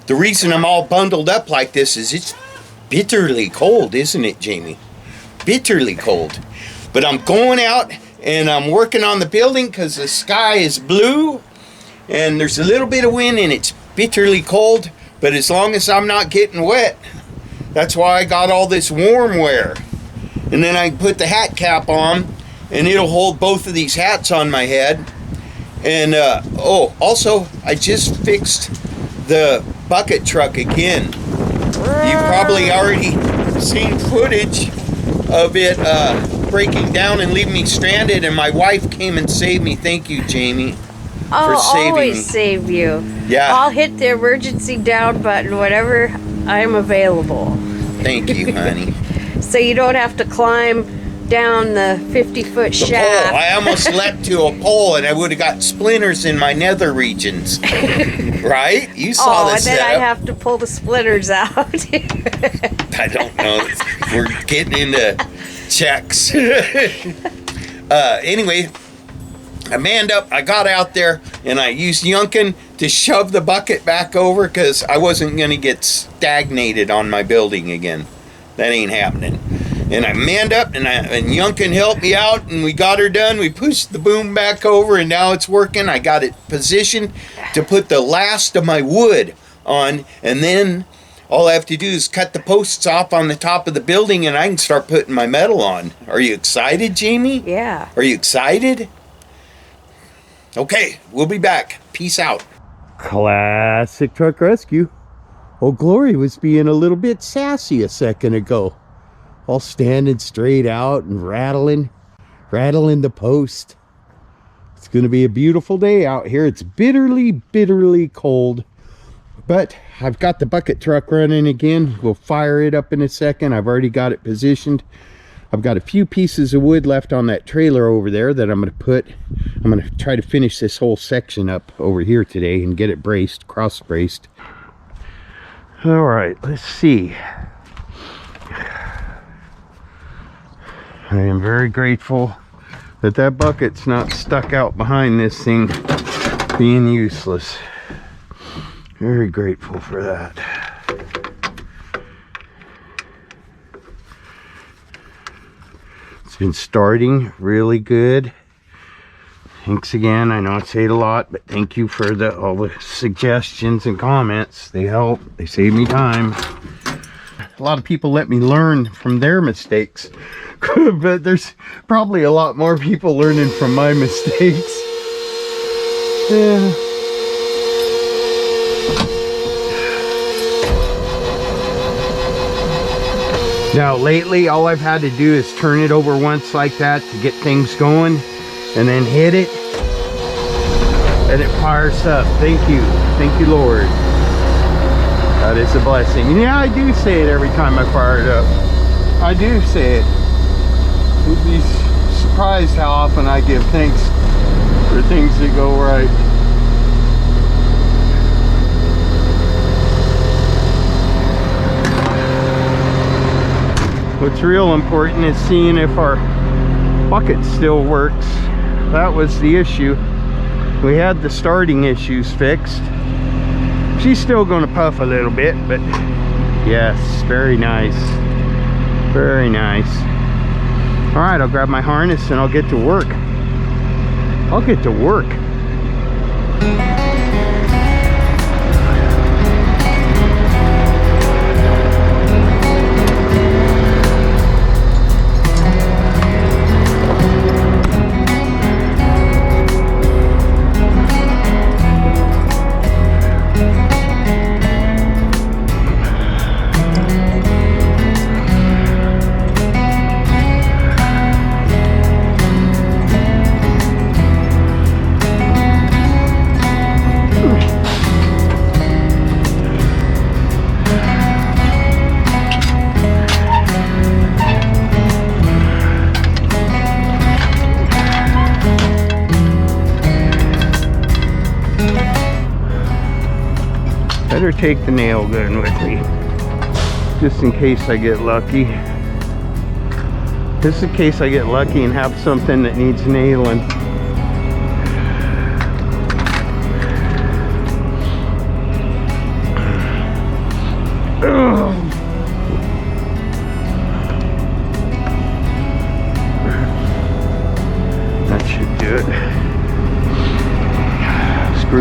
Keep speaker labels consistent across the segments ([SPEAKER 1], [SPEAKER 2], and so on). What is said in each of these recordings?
[SPEAKER 1] The reason I'm all bundled up like this is it's bitterly cold, isn't it, Jamie? Bitterly cold. But I'm going out and I'm working on the building because the sky is blue and there's a little bit of wind and it's bitterly cold. But as long as I'm not getting wet, that's why I got all this warm wear. And then I can put the hat cap on and it'll hold both of these hats on my head. And also I just fixed the bucket truck again. You've probably already seen footage of it breaking down and leaving me stranded, and my wife came and saved me. Thank you, Jamie, for saving
[SPEAKER 2] always
[SPEAKER 1] me.
[SPEAKER 2] save you.
[SPEAKER 1] Yeah.
[SPEAKER 2] I'll hit the emergency down button whenever I'm available.
[SPEAKER 1] Thank you, honey.
[SPEAKER 2] So you don't have to climb down the 50-foot
[SPEAKER 1] The
[SPEAKER 2] shaft.
[SPEAKER 1] pole. I almost leapt to a pole and I would have got splinters in my nether regions. Right? You saw this.
[SPEAKER 2] And then I'd have to pull the splinters out.
[SPEAKER 1] I don't know. We're getting into checks. Anyway, I manned up. I got out there and I used Yunkin to shove the bucket back over because I wasn't going to get stagnated on my building again. That ain't happening. And I manned up and Yunkin helped me out and we got her done. We pushed the boom back over and now it's working. I got it positioned to put the last of my wood on, and then all I have to do is cut the posts off on the top of the building and I can start putting my metal on. Are you excited, Jamie?
[SPEAKER 2] Yeah.
[SPEAKER 1] Are you excited? Okay, we'll be back. Peace out. Classic truck rescue. Old Glory was being a little bit sassy a second ago. All standing straight out and rattling the post. It's going to be a beautiful day out here. It's bitterly, bitterly cold. But I've got the bucket truck running again. We'll fire it up in a second. I've already got it positioned. I've got a few pieces of wood left on that trailer over there that I'm going to try to finish this whole section up over here today and get it braced, cross braced. All right, let's see. I am very grateful that that bucket's not stuck out behind this thing being useless. Very grateful for that. It's been starting really good. Thanks again. I know I say it a lot, but thank you for all the suggestions and comments. They help. They save me time. A lot of people let me learn from their mistakes. But there's probably a lot more people learning from my mistakes. Yeah. Now lately all I've had to do is turn it over once like that to get things going and then hit it and it fires up. Thank you Lord. That is a blessing. And yeah, I do say it every time I fire it up. I do say it. You'd be surprised how often I give thanks for things that go right. What's real important is seeing if our bucket still works. That was the issue. We had the starting issues fixed. She's still going to puff a little bit, but yes, very nice. Very nice. All right, I'll grab my harness and I'll get to work. I'll get to work. Better take the nail gun with me, just in case I get lucky. Just in case I get lucky and have something that needs nailing.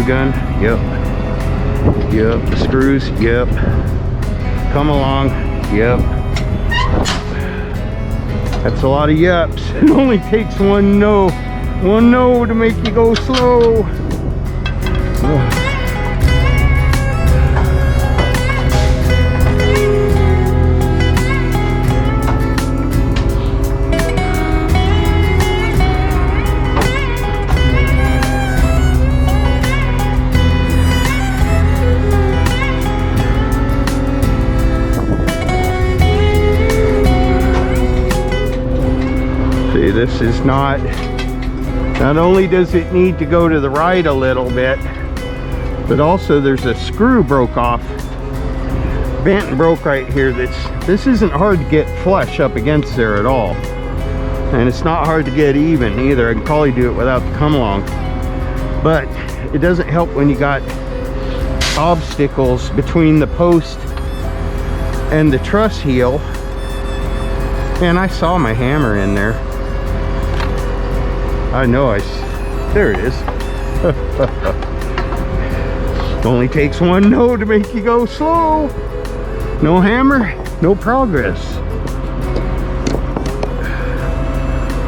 [SPEAKER 1] screw gun. Yep. Yep. The screws. Yep. Come along. Yep. That's a lot of yups. It only takes one no to make you go slow. Ugh. This is not only does it need to go to the right a little bit, but also there's a screw broke off, bent and broke right here. This isn't hard to get flush up against there at all, and it's not hard to get even either. I can probably do it without the come along, but it doesn't help when you got obstacles between the post and the truss heel. And I saw my hammer in there. I know there it is. Only takes one no to make you go slow. No hammer, no progress.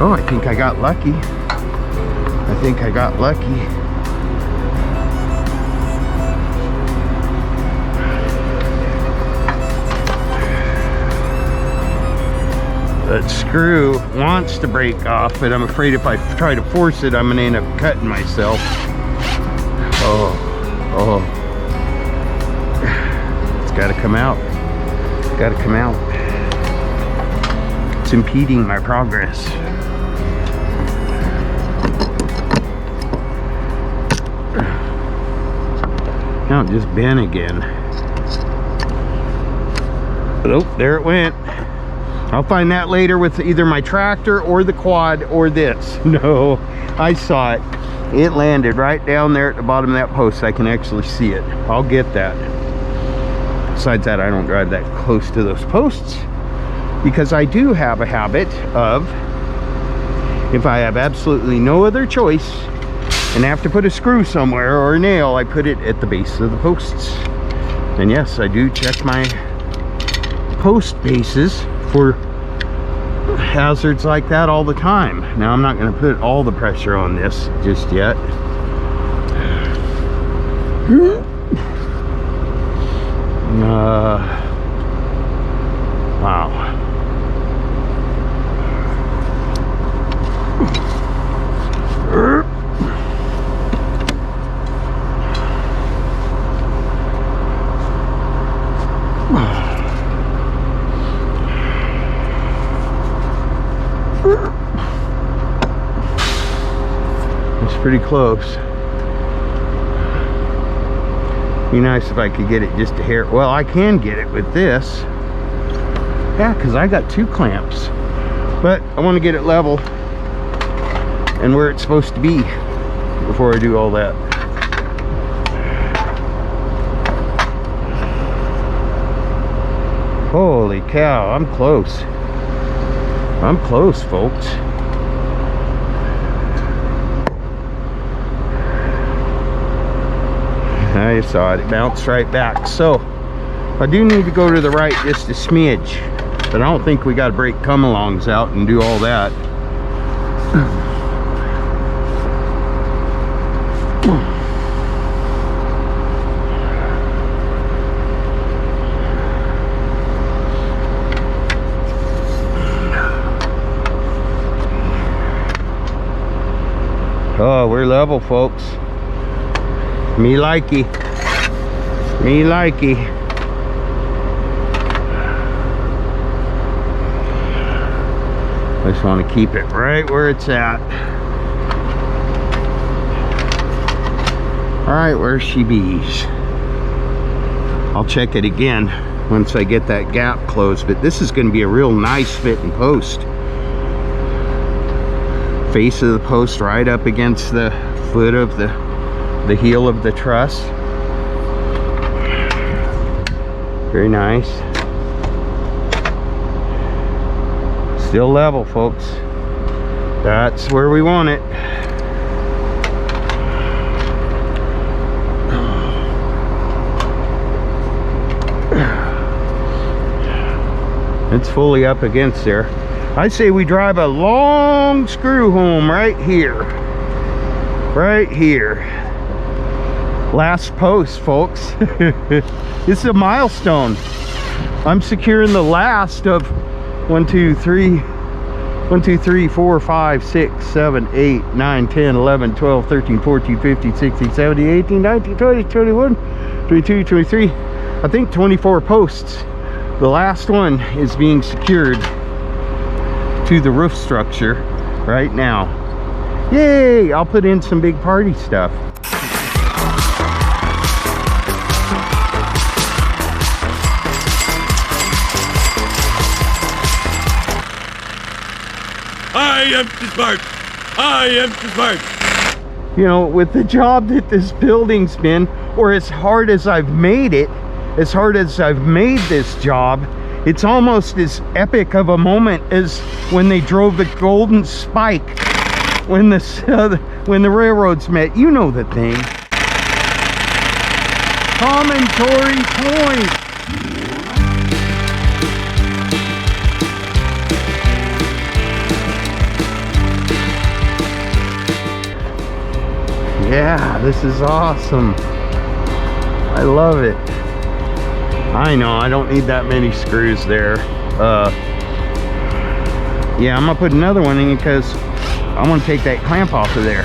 [SPEAKER 1] Oh, I think I got lucky. I think I got lucky. That screw wants to break off, but I'm afraid if I try to force it, I'm gonna end up cutting myself. Oh. It's gotta come out. It's gotta come out. It's impeding my progress. Now it just bent again. But oh, there it went. I'll find that later with either my tractor or the quad or this. No, I saw it. It landed right down there at the bottom of that post. I can actually see it. I'll get that. Besides that, I don't drive that close to those posts because I do have a habit of, if I have absolutely no other choice and have to put a screw somewhere or a nail, I put it at the base of the posts. And yes, I do check my post bases for hazards like that all the time. Now I'm not going to put all the pressure on this just yet. Wow. It's pretty close. Be nice if I could get it just a hair. Well, I can get it with this. Yeah, because I got 2 clamps. But I want to get it level and where it's supposed to be before I do all that. Holy cow, I'm close. I'm close, folks. I saw it. It bounced right back. So I do need to go to the right just a smidge, but I don't think we got to break come-alongs out and do all that. Oh, we're level, folks. Me likey. Me likey. I just want to keep it right where it's at. All right, where she bees. I'll check it again once I get that gap closed, but this is going to be a real nice fitting post. Face of the post right up against the foot of the heel of the truss. Very nice. Still level, folks. That's where we want it. it's fully up against there. I say we drive a long screw home right here. Right here. Last post, folks. This is a milestone. I'm securing the last of 1, 2, 3, 4, 5, 6, 7, 8, 9, 10, 11, 12, 13, 14, 15, 16, 17, 18, 19, 20, 21, 22, 23. I think 24 posts. The last one is being secured to the roof structure right now. Yay! I'll put in some big party stuff.
[SPEAKER 3] I am too smart. I am too smart.
[SPEAKER 1] You know, with the job that this building's been, or as hard as I've made it, as hard as I've made this job, it's almost as epic of a moment as when they drove the golden spike when the railroads met. You know the thing. Promontory Point. Yeah, this is awesome. I love it. I know, I don't need that many screws there. Yeah, I'm gonna put another one in because I want to take that clamp off of there.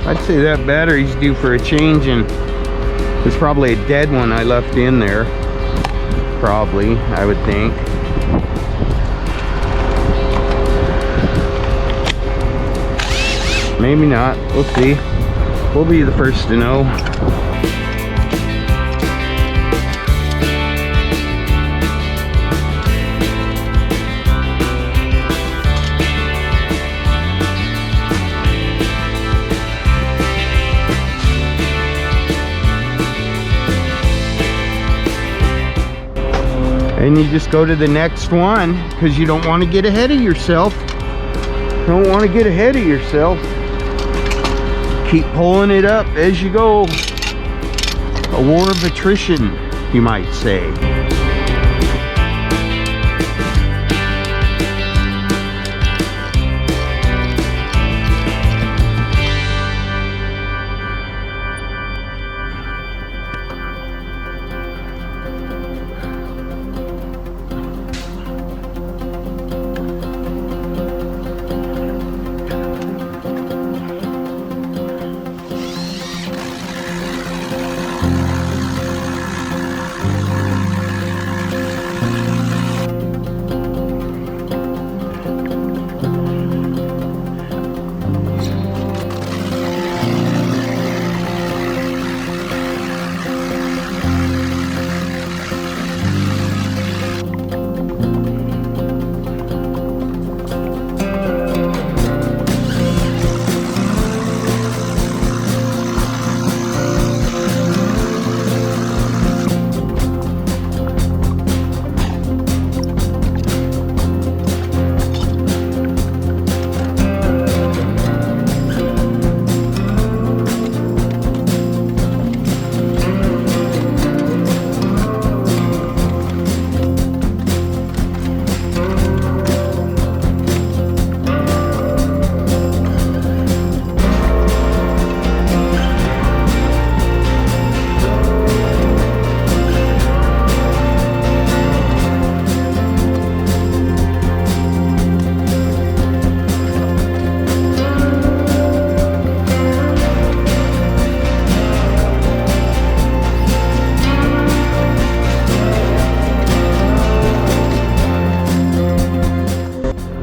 [SPEAKER 1] I'd say that battery's due for a change, and there's probably a dead one I left in there. Probably, I would think. Maybe not. We'll see. We'll be the first to know. And you just go to the next one because you don't want to get ahead of yourself. Don't want to get ahead of yourself. Keep pulling it up as you go. A war of attrition, you might say.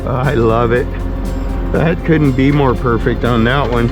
[SPEAKER 1] I love it. That couldn't be more perfect on that one.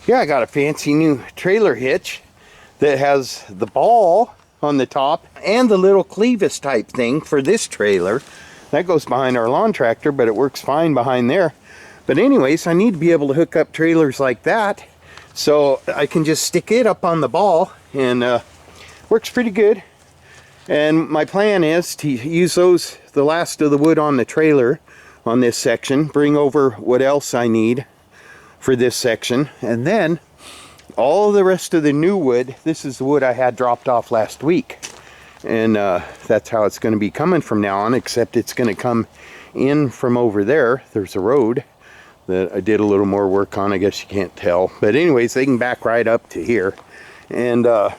[SPEAKER 1] Yeah, I got a fancy new trailer hitch that has the ball on the top and the little clevis type thing for this trailer. That goes behind our lawn tractor, but it works fine behind there. But anyways, I need to be able to hook up trailers like that so I can just stick it up on the ball, and works pretty good. And my plan is to use the last of the wood on the trailer on this section, bring over what else I need for this section, and then all the rest of the new wood. This is the wood I had dropped off last week, and that's how it's going to be coming from now on, except it's going to come in from over there. There's a road that I did a little more work on, I guess you can't tell, but anyways, they can back right up to here. And I'm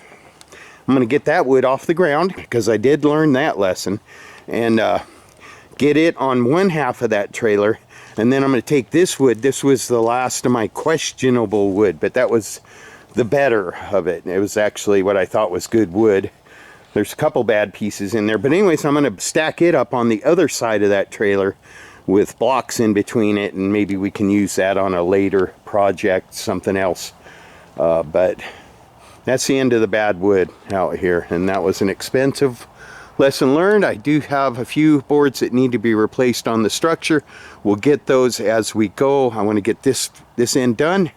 [SPEAKER 1] going to get that wood off the ground, because I did learn that lesson, and get it on one half of that trailer. And then I'm going to take this wood. This was the last of my questionable wood, but that was the better of it. It was actually what I thought was good wood. There's a couple bad pieces in there, but anyways, I'm going to stack it up on the other side of that trailer with blocks in between it, and maybe we can use that on a later project, something else. But that's the end of the bad wood out here, and that was an expensive lesson learned. I do have a few boards that need to be replaced on the structure. We'll get those as we go. I want to get this end done.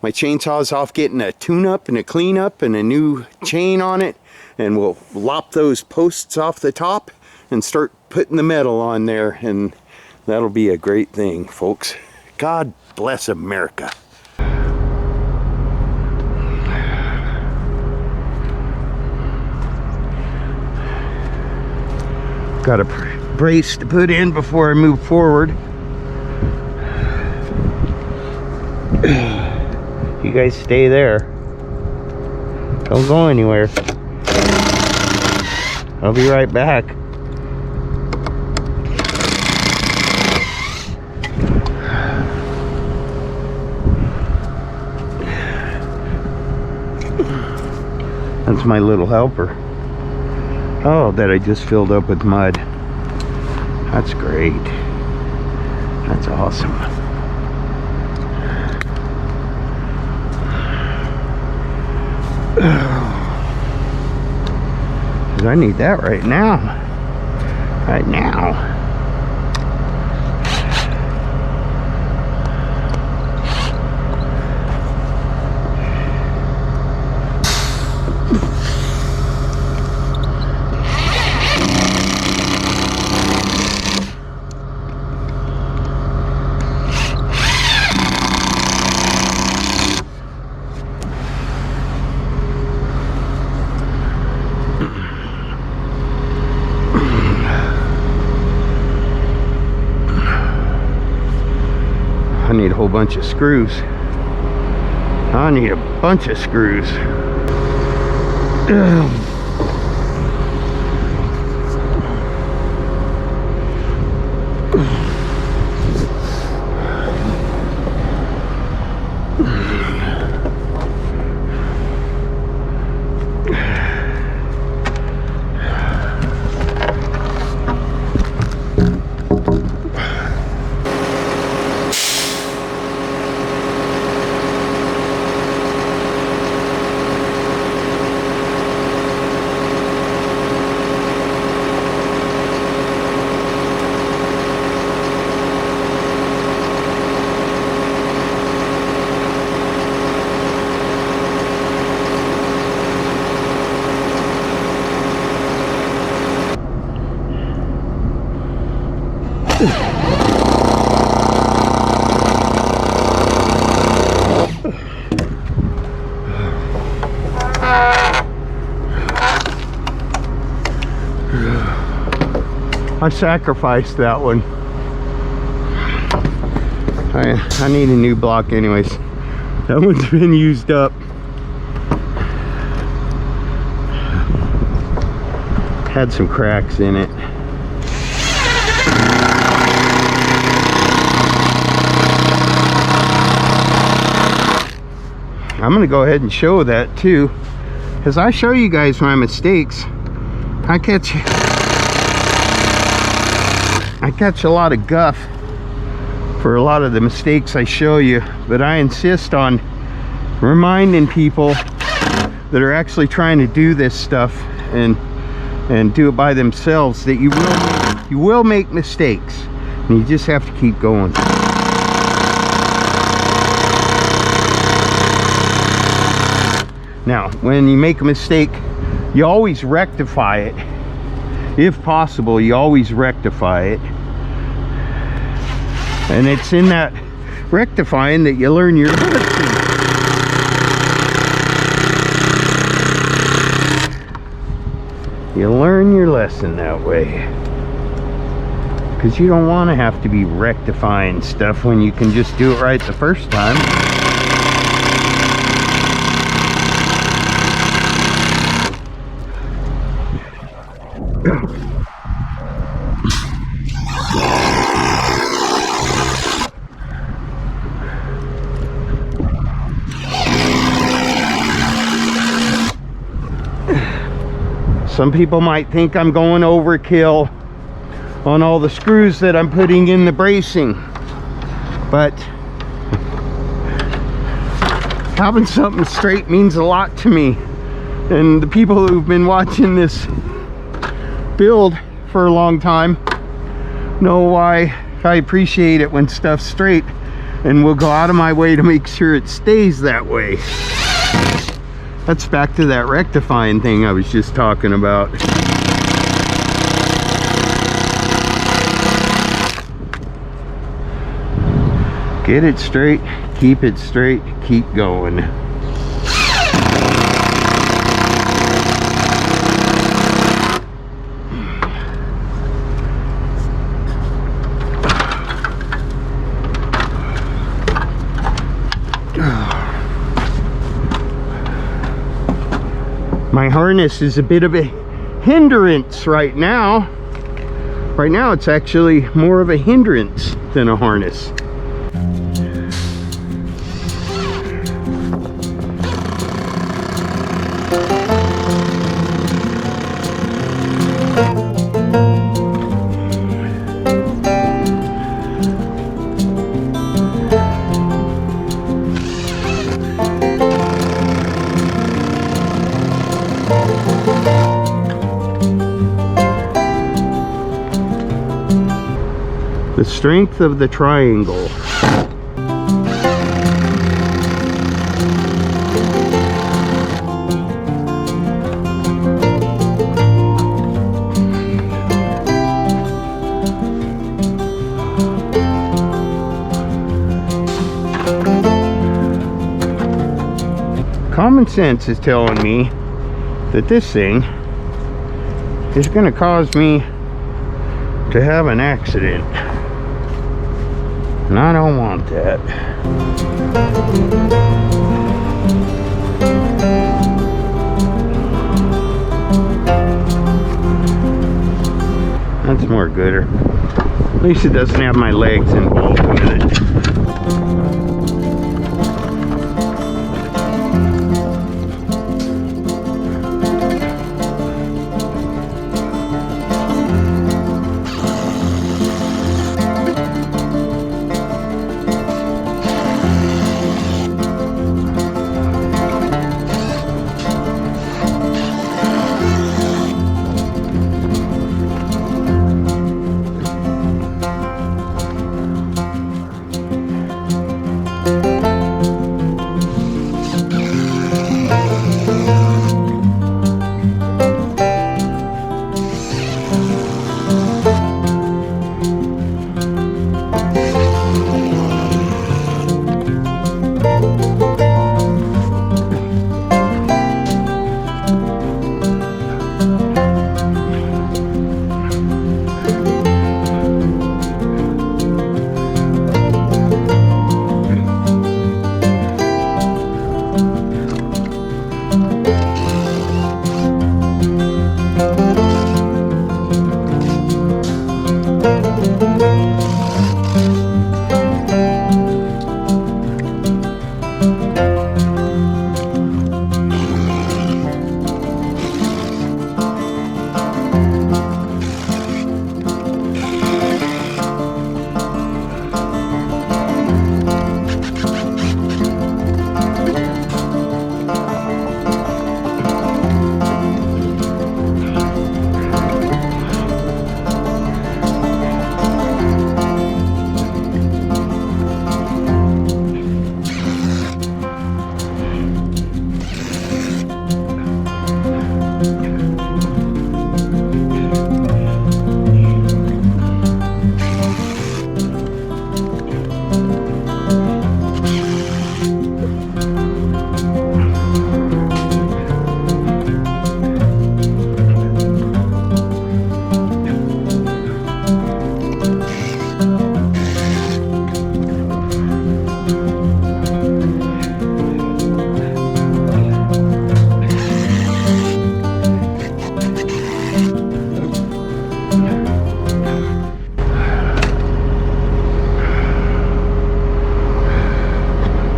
[SPEAKER 1] My chainsaw's off getting a tune-up and a clean-up and a new chain on it, and we'll lop those posts off the top and start putting the metal on there, and that'll be a great thing, folks. God bless America. Got a brace to put in before I move forward. You guys stay there. Don't go anywhere. I'll be right back. That's my little helper. Oh, that I just filled up with mud. That's great. That's awesome. I need that right now. Right now. I need a whole bunch of screws. I need a bunch of screws. I sacrificed that one. I need a new block anyways. That one's been used up. Had some cracks in it. I'm gonna go ahead and show that too, because I show you guys my mistakes. I catch a lot of guff for a lot of the mistakes I show you, but I insist on reminding people that are actually trying to do this stuff and do it by themselves that you will make mistakes, and you just have to keep going. Now, when you make a mistake, you always rectify it. If possible, you always rectify it. And it's in that rectifying that you learn your lesson. You learn your lesson that way. Because you don't want to have to be rectifying stuff when you can just do it right the first time. Some people might think I'm going overkill on all the screws that I'm putting in the bracing, but having something straight means a lot to me, and the people who've been watching this build for a long time know why I appreciate it when stuff's straight, and will go out of my way to make sure it stays that way. That's back to that rectifying thing I was just talking about. Get it straight, keep it straight, keep going. My harness is a bit of a hindrance right now. Right now it's actually more of a hindrance than a harness. The strength of the triangle. Common sense is telling me that this thing is going to cause me to have an accident. And I don't want that. That's more gooder. At least it doesn't have my legs involved with it.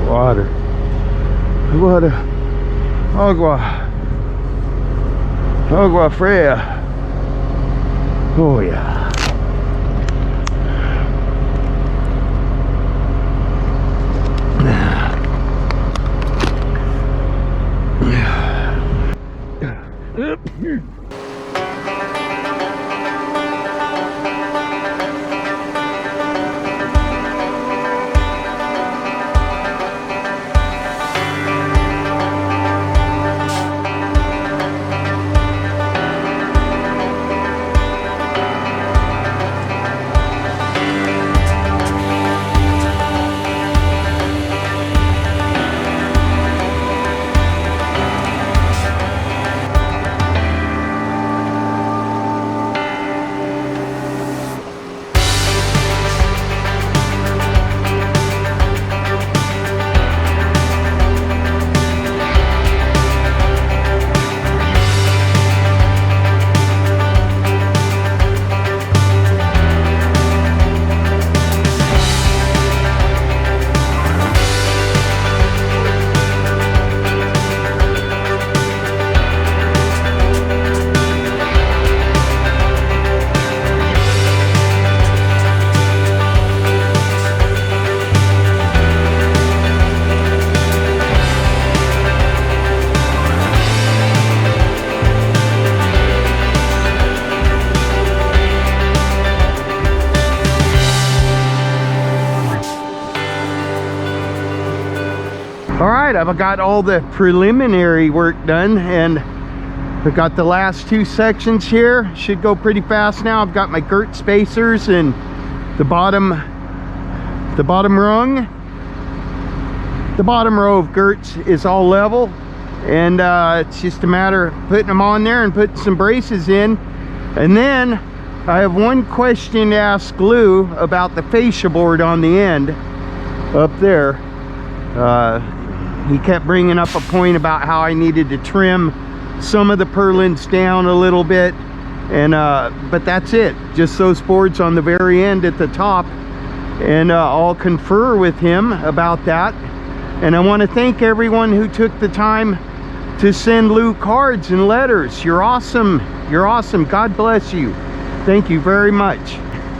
[SPEAKER 4] Water. Water. Agua. Agua fria. Oh yeah. All right, I've got all the preliminary work done, and I've got the last two sections here. Should go pretty fast now. I've got my girt spacers, and the bottom rung, the bottom row of girts is all level, and it's just a matter of putting them on there and putting some braces in. And then I have one question to ask Lou about the fascia board on the end up there. He kept bringing up a point about how I needed to trim some of the purlins down a little bit, and but that's it, just those boards on the very end at the top. And I'll confer with him about that. And I want to thank everyone who took the time to send Lou cards and letters. You're awesome. You're awesome. God bless you. Thank you very much.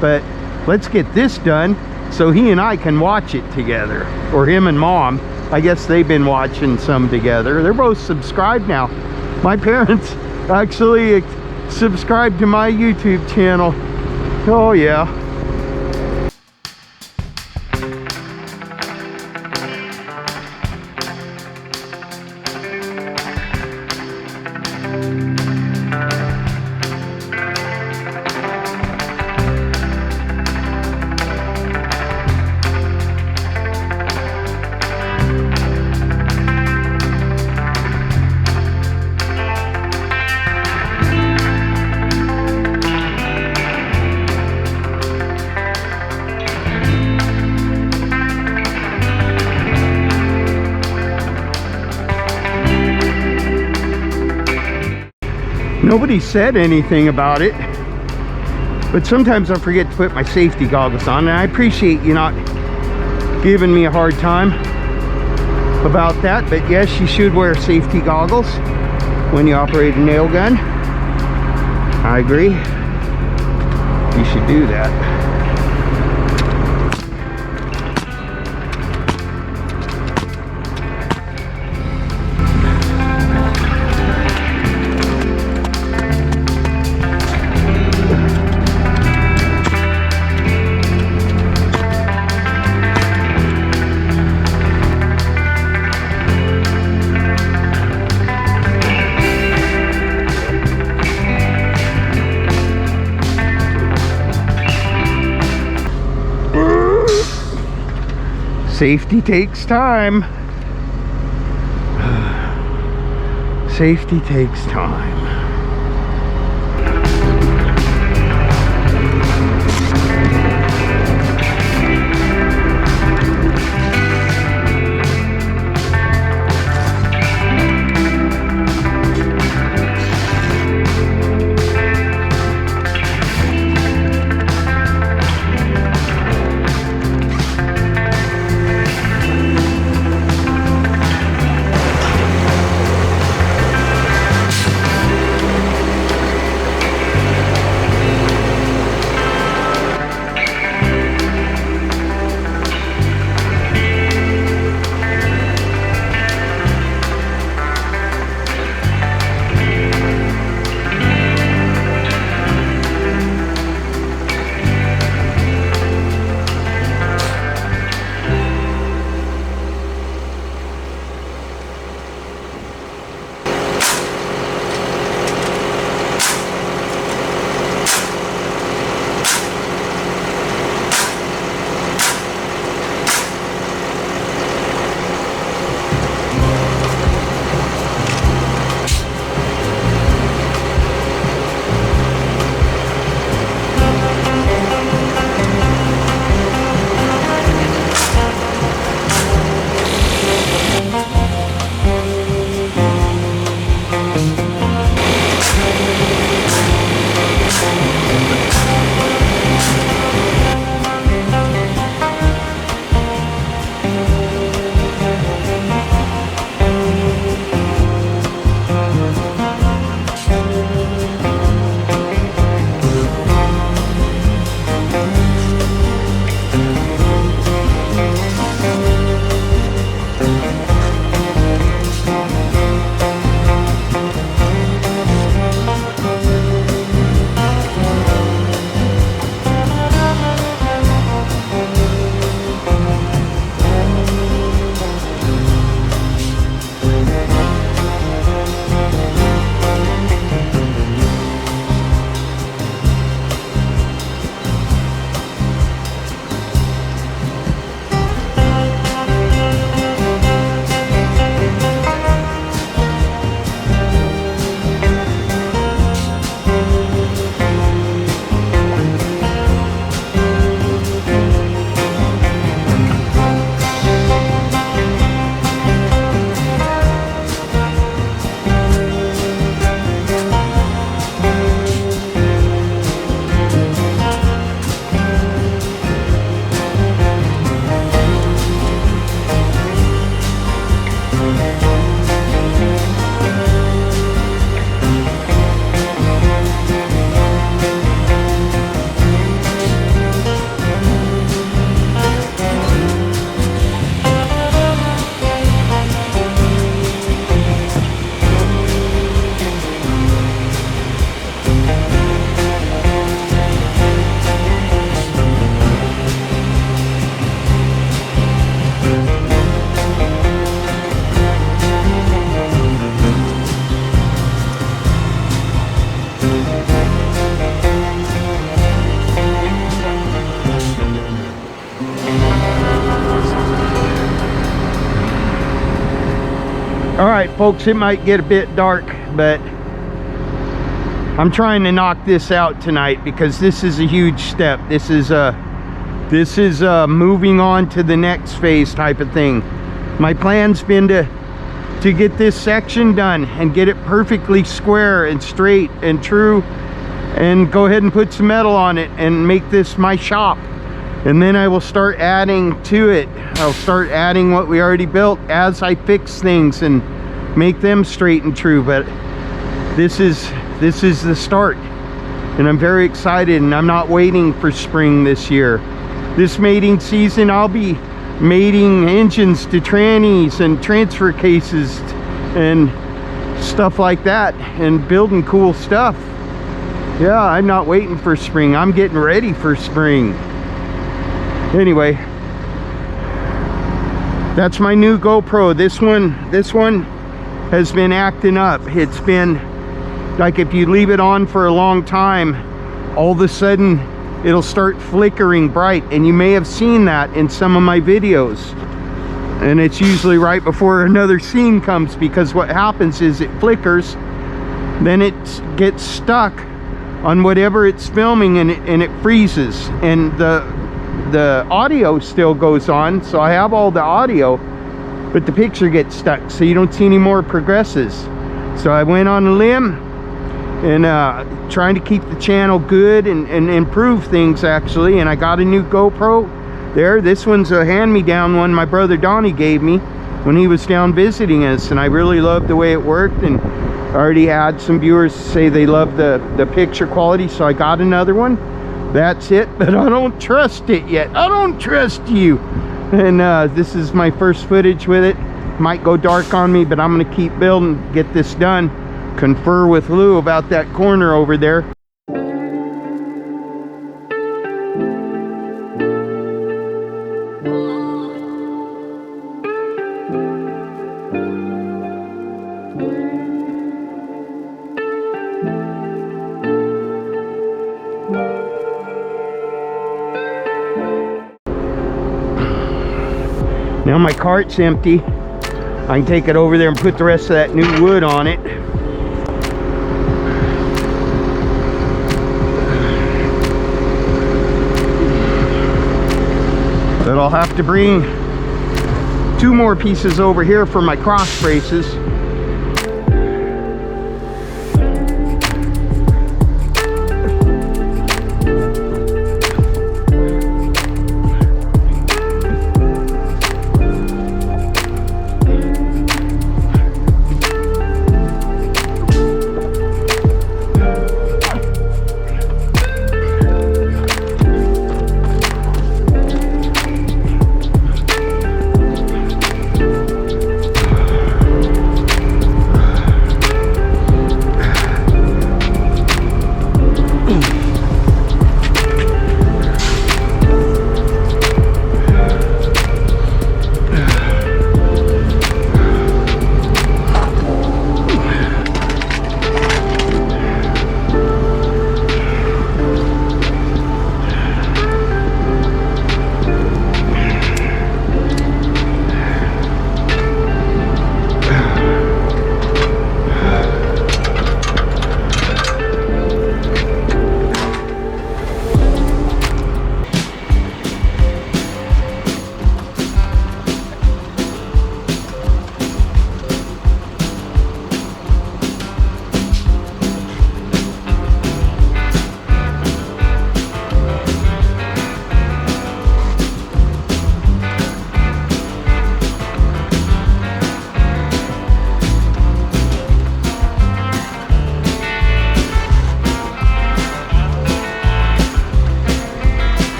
[SPEAKER 4] But let's get this done so he and I can watch it together, or him and Mom. I guess they've been watching some together. They're both subscribed now. My parents actually subscribed to my YouTube channel. Oh yeah. Nobody said anything about it, but sometimes I forget to put my safety goggles on, and I appreciate you not giving me a hard time about that. But yes, you should wear safety goggles when you operate a nail gun. I agree. You should do that. Safety takes time. Safety takes time. All right, folks, it might get a bit dark, but I'm trying to knock this out tonight because this is a huge step. This is moving on to the next phase type of thing. My plan's been to get this section done and get it perfectly square and straight and true, and go ahead and put some metal on it and make this my shop. And then I will start adding to it. I'll start adding what we already built as I fix things and make them straight and true. But this is the start, and I'm very excited, and I'm not waiting for spring this year. This mating season, I'll be mating engines to trannies and transfer cases and stuff like that, and building cool stuff. Yeah, I'm not waiting for spring. I'm getting ready for spring. Anyway, that's my new GoPro. This one has been acting up. It's been like, if you leave it on for a long time, all of a sudden it'll start flickering bright, and you may have seen that in some of my videos. And it's usually right before another scene comes, because what happens is it flickers, then it gets stuck on whatever it's filming, and it freezes, and the audio still goes on. So I have all the audio, but the picture gets stuck, so you don't see any more progresses. So I went on a limb and trying to keep the channel good and improve things, actually. And I got a new GoPro there. This one's a hand-me-down one my brother Donnie gave me when he was down visiting us, and I really loved the way it worked. And I already had some viewers say they love the picture quality, so I got another one. That's it, but I don't trust it yet. I don't trust you. And this is my first footage with it. Might go dark on me, but I'm gonna keep building, get this done. Confer with Lou about that corner over there. Now my cart's empty. I can take it over there and put the rest of that new wood on it. But I'll have to bring 2 more pieces over here for my cross braces.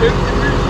[SPEAKER 3] 10 degrees